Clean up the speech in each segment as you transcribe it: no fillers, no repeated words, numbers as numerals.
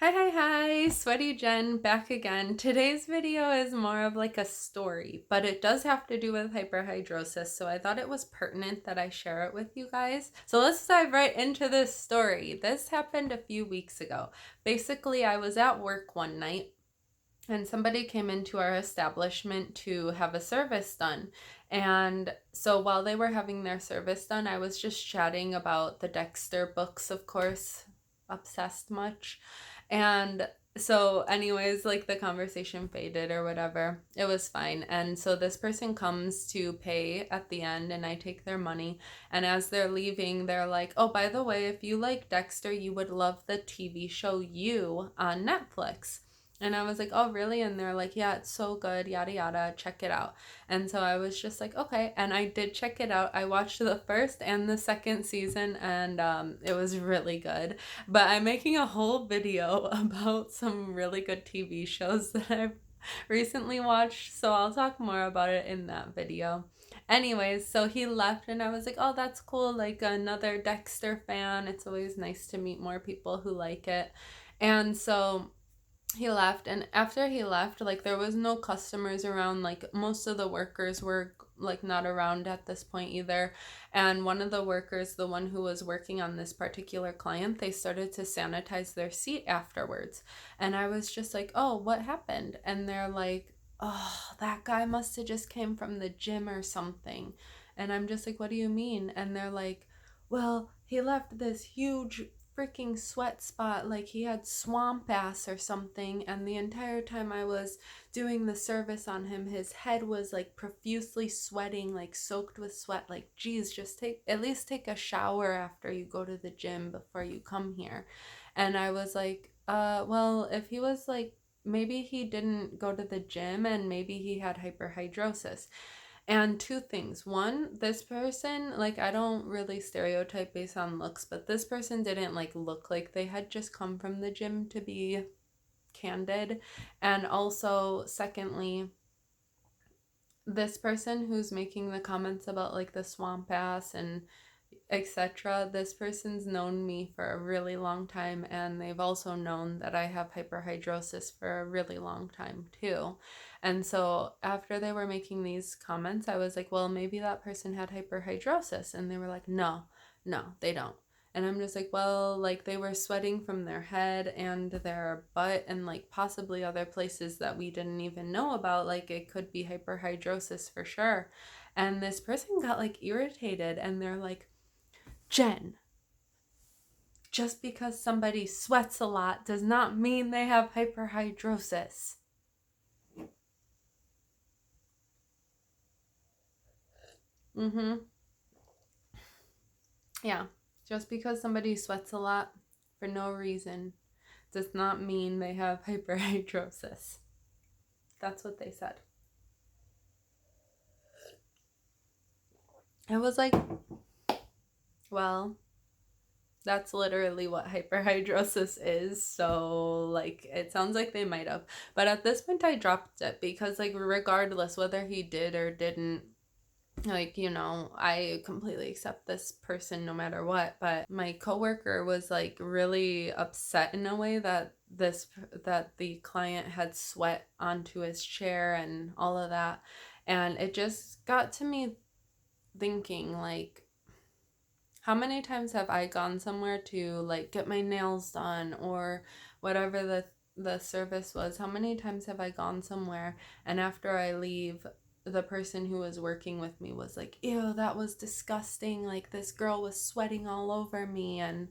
Hi, Sweaty Jen back again. Today's video is more of like a story, but it does have to do with hyperhidrosis, so I thought it was pertinent that I share it with you guys. So let's dive right into this story. This happened a few weeks ago. Basically, I was at work one night and somebody came into our establishment to have a service done. And so while they were having their service done, I was just chatting about the Dexter books, of course, obsessed much. And so anyways, like the conversation faded or whatever. It was fine. And so this person comes to pay at the end and I take their money. And as they're leaving, they're like, "Oh, by the way, if you like Dexter, you would love the TV show You on Netflix." And I was like, "Oh, really?" And they're like, "Yeah, it's so good, yada yada, check it out." And so I was just like, "Okay." And I did check it out. I watched the first and the second season, and it was really good. But I'm making a whole video about some really good TV shows that I've recently watched, so I'll talk more about it in that video. Anyways, so he left, and I was like, "Oh, that's cool. Like another Dexter fan. It's always nice to meet more people who like it." And so he left, and after he left, like there was no customers around. Like most of the workers were like not around at this point either. And one of the workers, the one who was working on this particular client, they started to sanitize their seat afterwards. And I was just like, "Oh, what happened?" And they're like, "Oh, that guy must have just came from the gym or something." And I'm just like, "What do you mean?" And they're like, "Well, he left this huge freaking sweat spot, like he had swamp ass or something, and the entire time I was doing the service on him, his head was like profusely sweating, like soaked with sweat. Like, geez, just take a shower after you go to the gym before you come here." And I was like, well, if he was like, maybe he didn't go to the gym and maybe he had hyperhidrosis. And two things. One, this person, like, I don't really stereotype based on looks, but this person didn't like look like they had just come from the gym, to be candid. And also, secondly, this person who's making the comments about like the swamp ass and etc., this person's known me for a really long time, and they've also known that I have hyperhidrosis for a really long time too. And so after they were making these comments, I was like, "Well, maybe that person had hyperhidrosis." And they were like, "No, no, they don't." And I'm just like, "Well, like they were sweating from their head and their butt and like possibly other places that we didn't even know about. Like it could be hyperhidrosis for sure." And this person got like irritated, and they're like, "Jen, just because somebody sweats a lot does not mean they have hyperhidrosis." Mm-hmm. Yeah. Just because somebody sweats a lot for no reason does not mean they have hyperhidrosis. That's what they said. I was like, "Well, that's literally what hyperhidrosis is." So, like, it sounds like they might have. But at this point, I dropped it because, like, regardless whether he did or didn't, like, I completely accept this person no matter what. But my coworker was like really upset in a way that the client had sweat onto his chair and all of that. And it just got to me thinking, like, how many times have I gone somewhere to like get my nails done or whatever the service was? How many times have I gone somewhere and after I leave, the person who was working with me was like, "Ew, that was disgusting. Like this girl was sweating all over me and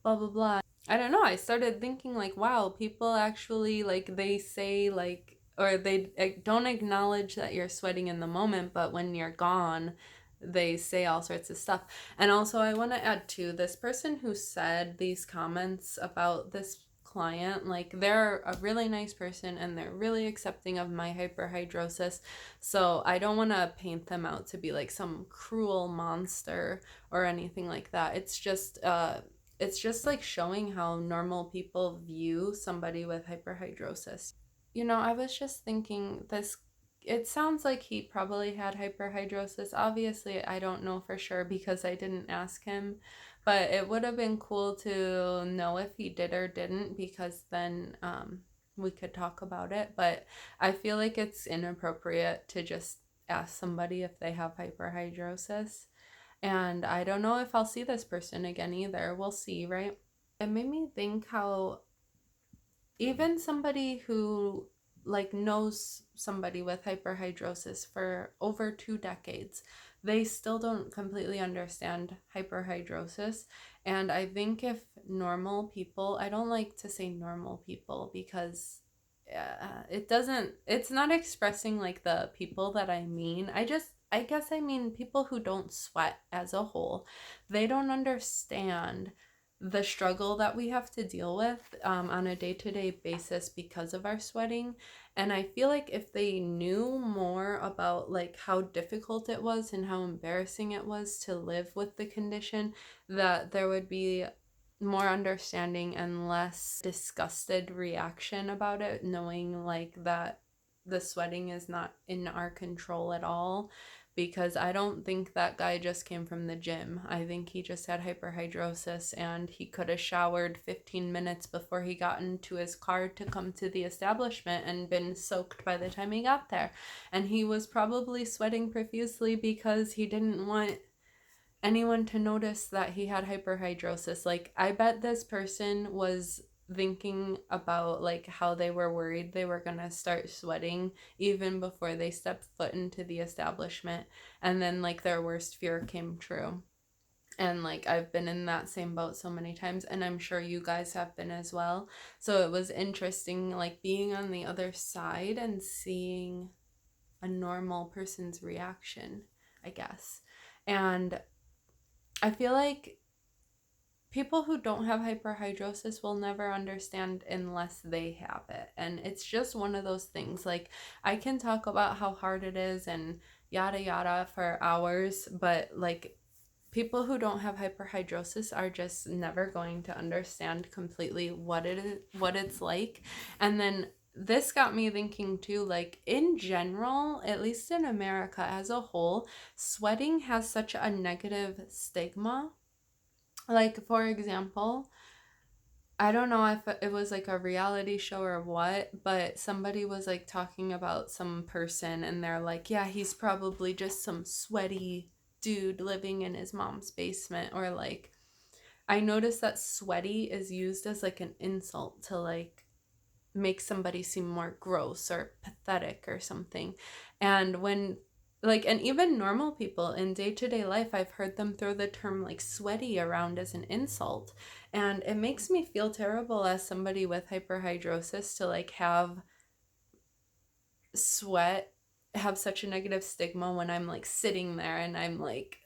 blah blah blah." I don't know. I started thinking like, wow, people actually like they say like or they don't acknowledge that you're sweating in the moment, but when you're gone, they say all sorts of stuff. And also, I want to add too, this person who said these comments about this client, like they're a really nice person and they're really accepting of my hyperhidrosis. So I don't want to paint them out to be like some cruel monster or anything like that. It's just like showing how normal people view somebody with hyperhidrosis. I was just thinking this, it sounds like he probably had hyperhidrosis. Obviously, I don't know for sure because I didn't ask him, But it would have been cool to know if he did or didn't, because then we could talk about it. But I feel like it's inappropriate to just ask somebody if they have hyperhidrosis. And I don't know if I'll see this person again either. We'll see, right? It made me think how even somebody who like knows somebody with hyperhidrosis for over 2 decades, they still don't completely understand hyperhidrosis. And I think if normal people, I don't like to say normal people because it's not expressing like the people that I mean. I guess I mean people who don't sweat as a whole. They don't understand the struggle that we have to deal with on a day-to-day basis because of our sweating. And I feel like if they knew more about like how difficult it was and how embarrassing it was to live with the condition, that there would be more understanding and less disgusted reaction about it, knowing like that the sweating is not in our control at all. Because I don't think that guy just came from the gym. I think he just had hyperhidrosis, and he could have showered 15 minutes before he got into his car to come to the establishment and been soaked by the time he got there. And he was probably sweating profusely because he didn't want anyone to notice that he had hyperhidrosis. Like, I bet this person was thinking about like how they were worried they were going to start sweating even before they stepped foot into the establishment, and then like their worst fear came true. And like I've been in that same boat so many times, and I'm sure you guys have been as well. So it was interesting like being on the other side and seeing a normal person's reaction, I guess. And I feel like people who don't have hyperhidrosis will never understand unless they have it. And it's just one of those things. Like, I can talk about how hard it is and yada yada for hours, but like people who don't have hyperhidrosis are just never going to understand completely what it is, what it's like. And then this got me thinking too, like in general, at least in America as a whole, sweating has such a negative stigma. Like, for example, I don't know if it was like a reality show or what, but somebody was like talking about some person and they're like, yeah, he's probably just some sweaty dude living in his mom's basement. Or like, I noticed that sweaty is used as like an insult to like make somebody seem more gross or pathetic or something. And when like, and even normal people in day-to-day life, I've heard them throw the term like sweaty around as an insult, and it makes me feel terrible as somebody with hyperhidrosis to like have sweat have such a negative stigma when I'm like sitting there and I'm like,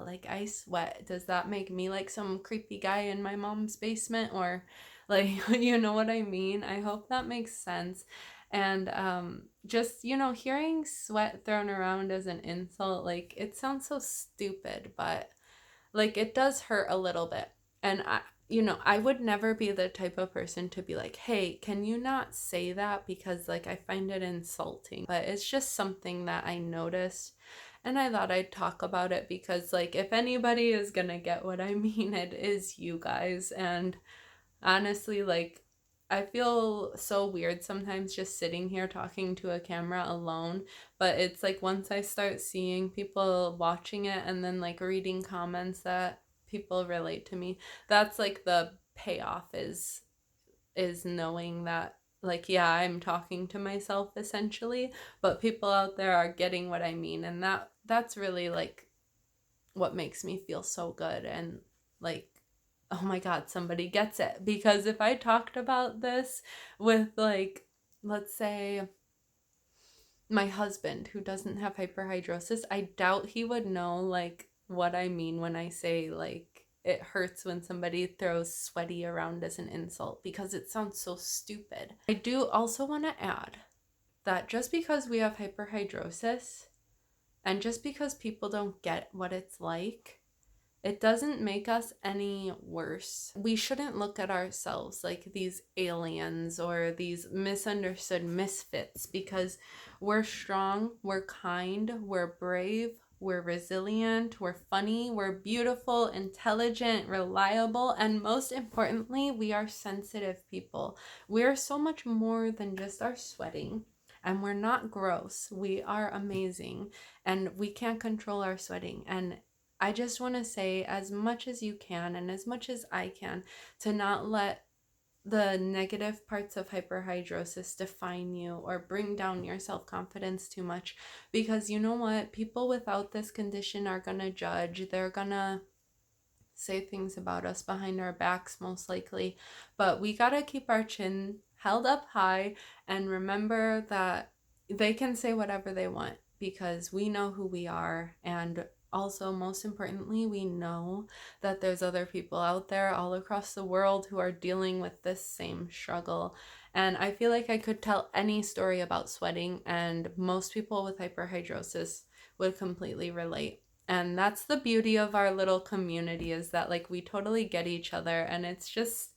like I sweat. Does that make me like some creepy guy in my mom's basement? Or like, you know what I mean? I hope that makes sense. And just, you know, hearing sweat thrown around as an insult, like it sounds so stupid, but like it does hurt a little bit. And I would never be the type of person to be like, hey, can you not say that, because like I find it insulting. But it's just something that I noticed, and I thought I'd talk about it because like if anybody is gonna get what I mean, it is you guys. And honestly, like I feel so weird sometimes just sitting here talking to a camera alone, but it's like once I start seeing people watching it and then like reading comments that people relate to me, that's like the payoff is knowing that like, yeah, I'm talking to myself essentially, but people out there are getting what I mean. And that's really like what makes me feel so good. And like, oh my God, somebody gets it. Because if I talked about this with like, let's say my husband who doesn't have hyperhidrosis, I doubt he would know like what I mean when I say like it hurts when somebody throws sweaty around as an insult, because it sounds so stupid. I do also want to add that just because we have hyperhidrosis and just because people don't get what it's like, it doesn't make us any worse. We shouldn't look at ourselves like these aliens or these misunderstood misfits, because we're strong, we're kind, we're brave, we're resilient, we're funny, we're beautiful, intelligent, reliable, and most importantly, we are sensitive people. We're so much more than just our sweating. And we're not gross. We are amazing. And we can't control our sweating. And I just want to say, as much as you can and as much as I can, to not let the negative parts of hyperhidrosis define you or bring down your self-confidence too much, because you know what, people without this condition are gonna judge. They're gonna say things about us behind our backs most likely, but we gotta keep our chin held up high and remember that they can say whatever they want because we know who we are. And also, most importantly, we know that there's other people out there all across the world who are dealing with this same struggle. And I feel like I could tell any story about sweating, and most people with hyperhidrosis would completely relate. And that's the beauty of our little community, is that like we totally get each other. And it's just,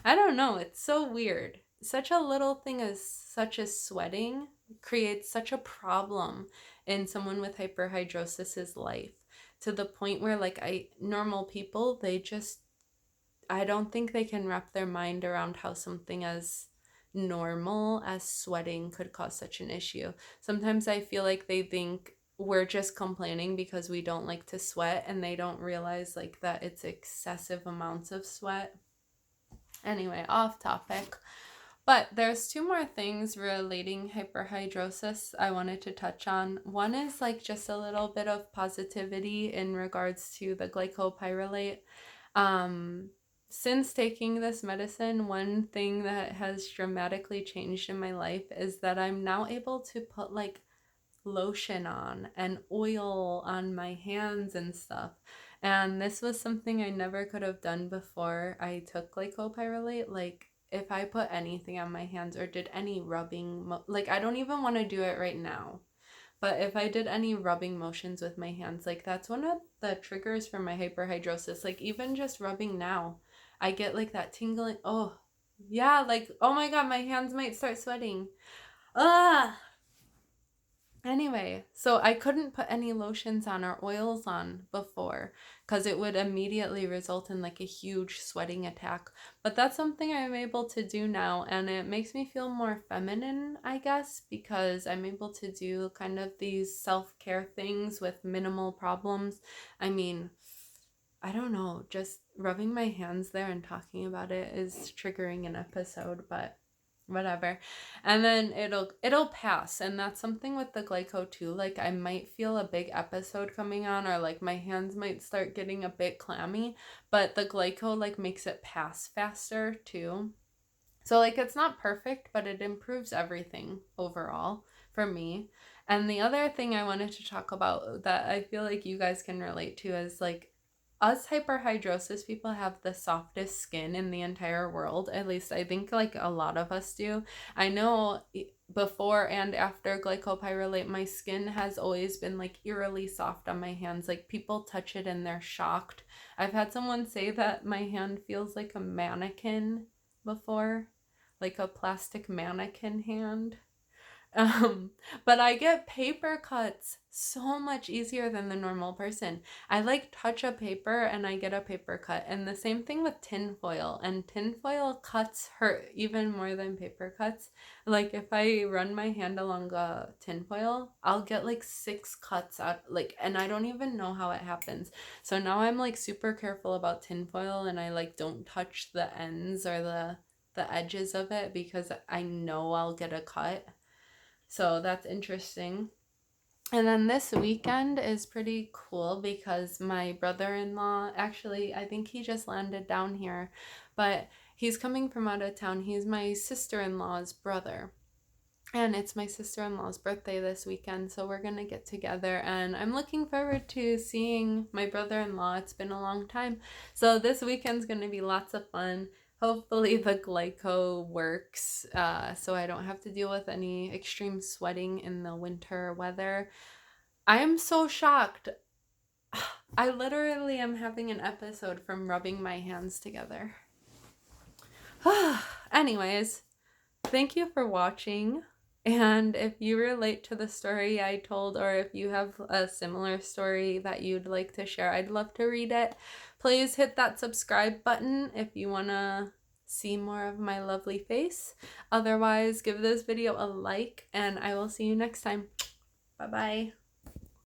I don't know, it's so weird. Such a little thing as such as sweating creates such a problem in someone with hyperhidrosis's life, to the point where like normal people, they just, I don't think they can wrap their mind around how something as normal as sweating could cause such an issue. Sometimes I feel like they think we're just complaining because we don't like to sweat, and they don't realize like that it's excessive amounts of sweat. Anyway, off topic. But there's two more things relating hyperhidrosis I wanted to touch on. One is like just a little bit of positivity in regards to the glycopyrrolate. Since taking this medicine, one thing that has dramatically changed in my life is that I'm now able to put like lotion on and oil on my hands and stuff. And this was something I never could have done before I took glycopyrrolate. Like, if I put anything on my hands or did any rubbing, like I don't even want to do it right now, but if I did any rubbing motions with my hands, like that's one of the triggers for my hyperhidrosis. Like even just rubbing now, I get like that tingling. Oh, yeah, like, oh my God, my hands might start sweating. Ah, anyway, so I couldn't put any lotions on or oils on before because it would immediately result in like a huge sweating attack. But that's something I'm able to do now, and it makes me feel more feminine, I guess, because I'm able to do kind of these self-care things with minimal problems. I mean, I don't know, just rubbing my hands there and talking about it is triggering an episode, but whatever. And then it'll pass. And that's something with the glyco too. Like I might feel a big episode coming on, or like my hands might start getting a bit clammy, but the glyco like makes it pass faster too. So like it's not perfect, but it improves everything overall for me. And the other thing I wanted to talk about that I feel like you guys can relate to is like, us hyperhidrosis people have the softest skin in the entire world. At least I think like a lot of us do. I know before and after glycopyrrolate, my skin has always been like eerily soft on my hands. Like people touch it and they're shocked. I've had someone say that my hand feels like a mannequin before, like a plastic mannequin hand. Um, but I get paper cuts so much easier than the normal person. I like touch a paper and I get a paper cut. And the same thing with tinfoil. And tinfoil cuts hurt even more than paper cuts. Like if I run my hand along a tinfoil, I'll get like 6 cuts out, like, and I don't even know how it happens. So now I'm like super careful about tinfoil, and I like don't touch the ends or the edges of it because I know I'll get a cut. So that's interesting. And then this weekend is pretty cool because my brother-in-law, actually, I think he just landed down here, but he's coming from out of town. He's my sister-in-law's brother. And it's my sister-in-law's birthday this weekend, so we're going to get together. And I'm looking forward to seeing my brother-in-law. It's been a long time. So this weekend's going to be lots of fun. Hopefully the glyco works, so I don't have to deal with any extreme sweating in the winter weather. I am so shocked. I literally am having an episode from rubbing my hands together. Anyways, thank you for watching. And if you relate to the story I told, or if you have a similar story that you'd like to share, I'd love to read it. Please hit that subscribe button if you want to see more of my lovely face. Otherwise, give this video a like, and I will see you next time. Bye-bye.